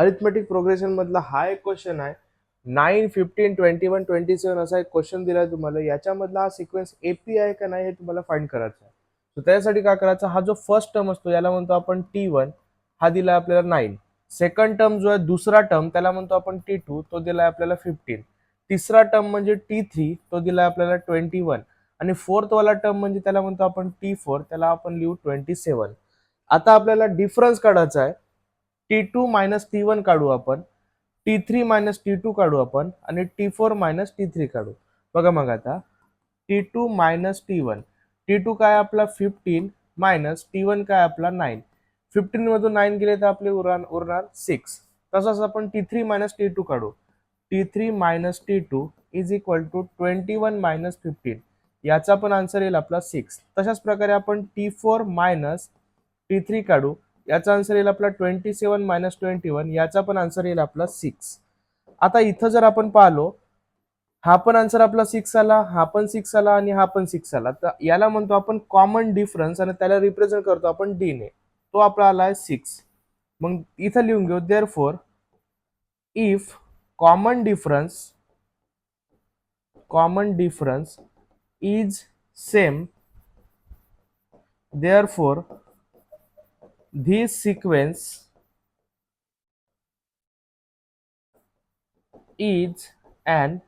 Arithmetic progression मधला हा एक क्वेश्चन आहे. 9, 15, 21, 27 असा एक क्वेश्चन दिलाय तुम्हाला. याच्यामधला हा सिक्वेन्स एपी आहे का नाही हे तुम्हाला फाइंड करायचं आहे. तर त्यासाठी काय करायचं, हा जो फर्स्ट टर्म असतो याला म्हणतो आपण T1, हा दिला आपल्याला 9. सेकंड टर्म जो आहे दुसरा टर्म त्याला म्हणतो आपण T2, तो दिलाय आपल्याला 15. तिसरा टर्म म्हणजे T3, तो दिलाय आपल्याला 21. आणि फोर्थ वाला टर्म म्हणजे त्याला म्हणतो आपण T4, त्याला आपण लिहू 27. आता आपल्याला डिफरन्स काढायचा आहे. T2 मायनस T1 काढू आपण, T3 मायनस T2 काढू आपण आणि T4 मायनस T3 काढू. बघा मग आता T2 मायनस T1, T2 काय आपला 15 मायनस T1 काय आपला 9. 15 मधून 9 गेले तर आपले उरणार 6. तसंच आपण T3 मायनस T2 काढू. T3 minus T2 is equal to 21 minus 15. याचा पण आन्सर येईल आपला 6. तशाच प्रकारे आपण T4 मायनस T3 काढू. याचा आन्सर येईल आपला 27 मायनस 21. याचा पण आन्सर येईल आपला 6. आता इथं जर आपण पाहिलो, हा पण आन्सर आपला 6 आला, हा पण 6 आला आणि हा पण 6 आला. तर याला म्हणतो आपण कॉमन डिफरन्स आणि त्याला रिप्रेझेंट करतो आपण डी ने. तो आपला आलाय 6. मग इथं लिहून घेऊ, therefore if common difference is same, therefore this sequence is an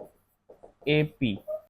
AP.